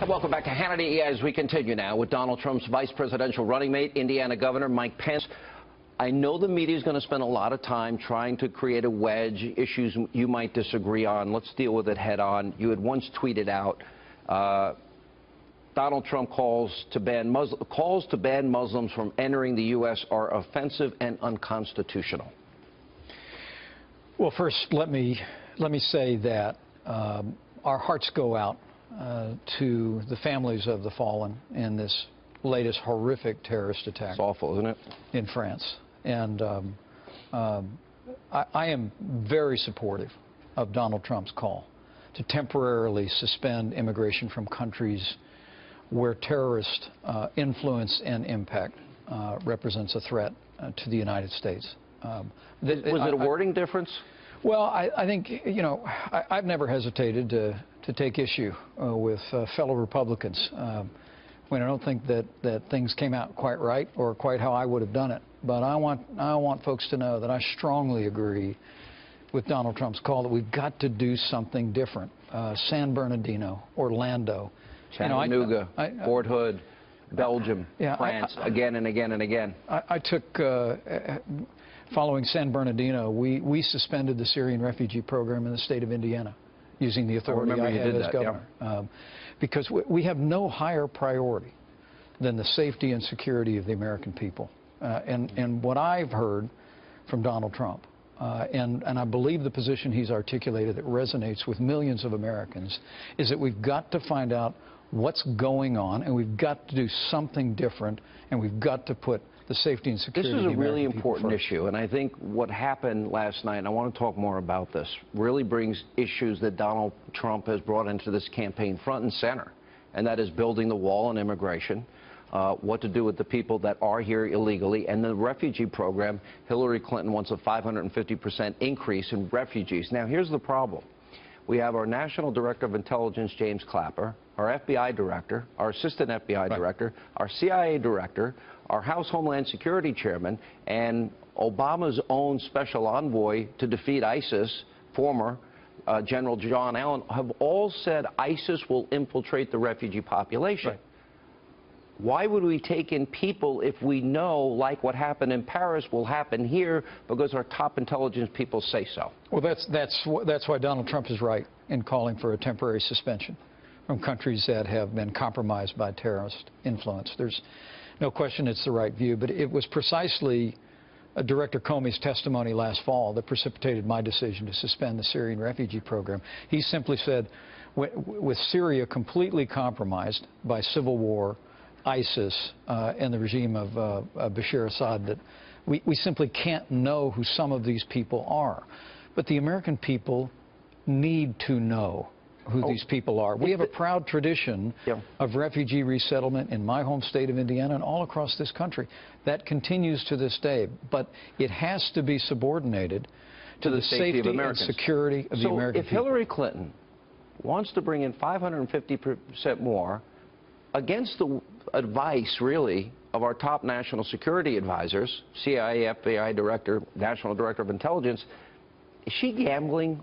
Welcome back to Hannity as we continue now with Donald Trump's vice presidential running mate, Indiana Governor Mike Pence. I know the media is going to spend a lot of time trying to create a wedge, issues you might disagree on. Let's deal with it head on. You had once tweeted out, Donald Trump calls to ban Muslims from entering the U.S. are offensive and unconstitutional. Well, first, let me say that our hearts go out to the families of the fallen in this latest horrific terrorist attack. It's awful, isn't it? In France. And I am very supportive of Donald Trump's call to temporarily suspend immigration from countries where terrorist influence and impact represents a threat to the United States. Was it a wording difference? Well, I think, you know, I've never hesitated to take issue with fellow Republicans when I don't think that things came out quite right or quite how I would have done it. But I want folks to know that I strongly agree with Donald Trump's call that we've got to do something different. San Bernardino, Orlando, Chattanooga, Fort Hood, Belgium, yeah, France, again and again and again. I took, following San Bernardino, we suspended the Syrian refugee program in the state of Indiana using the authority I had as governor. Yeah. Because we have no higher priority than the safety and security of the American people. And what I've heard from Donald Trump, and I believe the position he's articulated that resonates with millions of Americans, is that we've got to find out what's going on, and we've got to do something different, and we've got to put the safety and security of the American people first. This is a really important issue, and I think what happened last night, and I want to talk more about this, really brings issues that Donald Trump has brought into this campaign front and center, and that is building the wall and immigration, what to do with the people that are here illegally, and the refugee program. Hillary Clinton wants a 550% increase in refugees. Now, here's the problem. We have our National Director of Intelligence, James Clapper, our FBI Director, our Assistant FBI Director, our CIA Director, our House Homeland Security Chairman, and Obama's own Special Envoy to defeat ISIS, former General John Allen, have all said ISIS will infiltrate the refugee population. Right. Why would we take in people if we know, like what happened in Paris, will happen here because our top intelligence people say so? Well, that's why Donald Trump is right in calling for a temporary suspension from countries that have been compromised by terrorist influence. There's no question it's the right view, but it was precisely Director Comey's testimony last fall that precipitated my decision to suspend the Syrian refugee program. He simply said, with Syria completely compromised by civil war, ISIS, and the regime of Bashar Assad, that we simply can't know who some of these people are. But the American people need to know who these people are. We have a proud tradition of refugee resettlement in my home state of Indiana and all across this country. That continues to this day, but it has to be subordinated to the safety and security of the American people. So if Hillary Clinton wants to bring in 550% more against the advice, really, of our top national security advisors, CIA, FBI Director, National Director of Intelligence, is she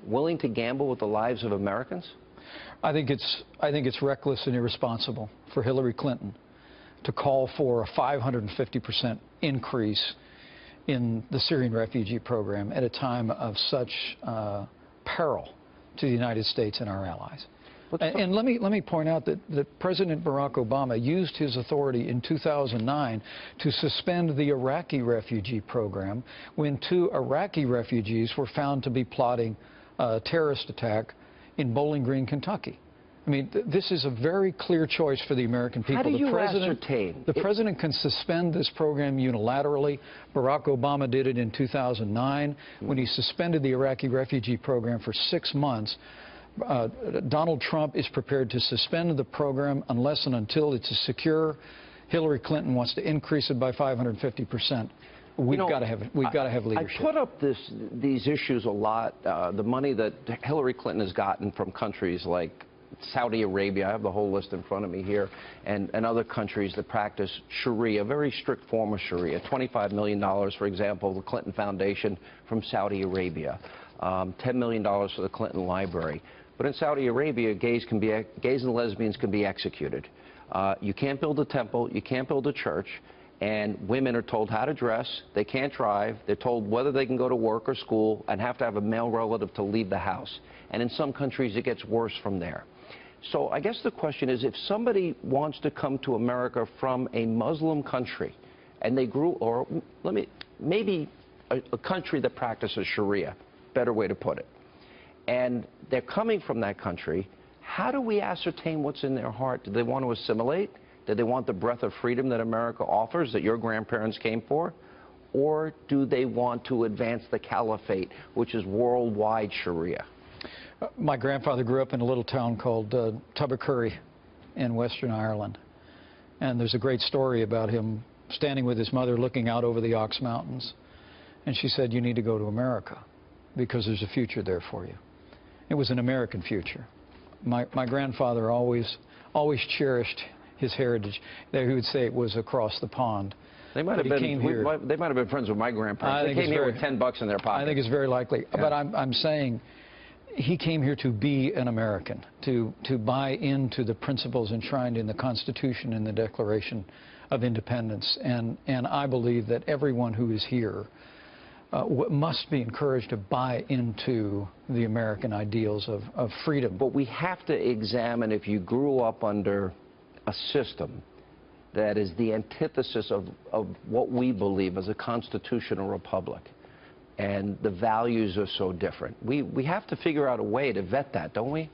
willing to gamble with the lives of Americans? I think it's reckless and irresponsible for Hillary Clinton to call for a 550% increase in the Syrian refugee program at a time of such peril to the United States and our allies. And let me point out that President Barack Obama used his authority in 2009 to suspend the Iraqi refugee program when 2 Iraqi refugees were found to be plotting a terrorist attack in Bowling Green, Kentucky. I mean, this is a very clear choice for the American people. How do you ascertain? The president can suspend this program unilaterally. Barack Obama did it in 2009 when he suspended the Iraqi refugee program for 6 months. Donald Trump is prepared to suspend the program unless and until it's secure. Hillary Clinton wants to increase it by 550%. We've got to have leadership. I put up these issues a lot. The money that Hillary Clinton has gotten from countries like Saudi Arabia, I have the whole list in front of me here, and other countries that practice Sharia, a very strict form of Sharia. $25 million, for example, the Clinton Foundation from Saudi Arabia. $10 million for the Clinton Library. But in Saudi Arabia, gays and lesbians can be executed. You can't build a temple, you can't build a church, and women are told how to dress, they can't drive, they're told whether they can go to work or school, and have to have a male relative to leave the house. And in some countries, it gets worse from there. So I guess the question is, if somebody wants to come to America from a Muslim country, and they grew, or maybe a country that practices Sharia, better way to put it, and they're coming from that country, how do we ascertain what's in their heart? Do they want to assimilate? Do they want the breath of freedom that America offers, that your grandparents came for? Or do they want to advance the caliphate, which is worldwide Sharia? My grandfather grew up in a little town called Tubbercurry in Western Ireland. And there's a great story about him standing with his mother looking out over the Ox Mountains. And she said, "You need to go to America because there's a future there for you." It was an American future. My grandfather always cherished his heritage. There, he would say it was across the pond. They might have been friends with my grandparents. They came here with $10 in their pocket. I think it's very likely. Yeah. But I'm saying he came here to be an American, to buy into the principles enshrined in the Constitution and the Declaration of Independence. And I believe that everyone who is here must be encouraged to buy into the American ideals of freedom. But we have to examine, if you grew up under a system that is the antithesis of what we believe as a constitutional republic, and the values are so different. We have to figure out a way to vet that, don't we?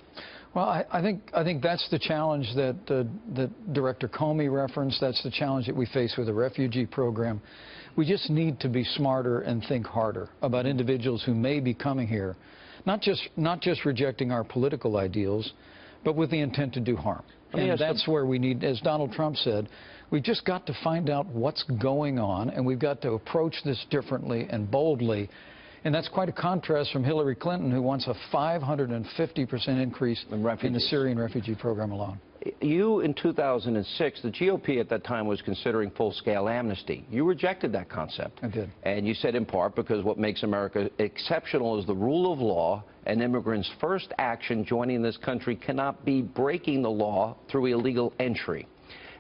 Well, I think that's the challenge that Director Comey referenced. That's the challenge that we face with the refugee program. We just need to be smarter and think harder about individuals who may be coming here, not just rejecting our political ideals, but with the intent to do harm. And that's where we need, as Donald Trump said, we've just got to find out what's going on, and we've got to approach this differently and boldly. And that's quite a contrast from Hillary Clinton, who wants a 550% increase in the Syrian refugee program alone. You, in 2006, the GOP at that time was considering full-scale amnesty. You rejected that concept. I did. And you said in part because what makes America exceptional is the rule of law, and immigrants' first action joining this country cannot be breaking the law through illegal entry.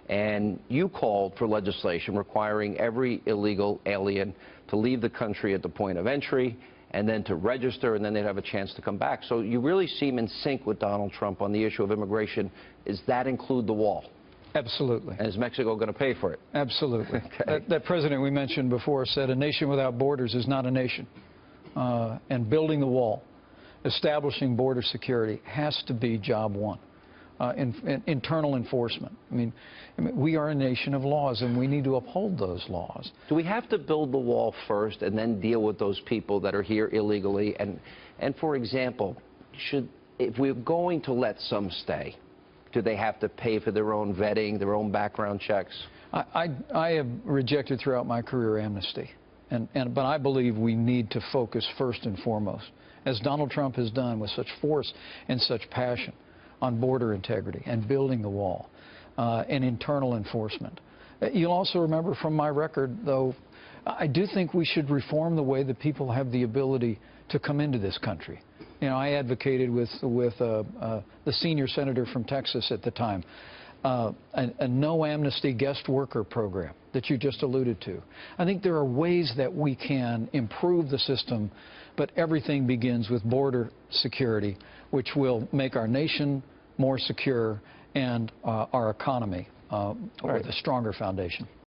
And you called for legislation requiring every illegal alien to leave the country at the point of entry, and then to register, and then they'd have a chance to come back. So you really seem in sync with Donald Trump on the issue of immigration. Does that include the wall? Absolutely. And is Mexico going to pay for it? Absolutely. Okay. That president we mentioned before said a nation without borders is not a nation. And building the wall, establishing border security has to be job one. Internal enforcement. I mean, we are a nation of laws, and we need to uphold those laws. Do we have to build the wall first and then deal with those people that are here illegally? And for example, if we're going to let some stay, do they have to pay for their own vetting, their own background checks? I have rejected throughout my career amnesty, but I believe we need to focus first and foremost, as Donald Trump has done with such force and such passion, on border integrity and building the wall and internal enforcement. You'll also remember from my record, though, I do think we should reform the way that people have the ability to come into this country. You know, I advocated with the senior senator from Texas at the time, a no amnesty guest worker program that you just alluded to. I think there are ways that we can improve the system, but everything begins with border security, which will make our nation more secure and our economy with a stronger foundation.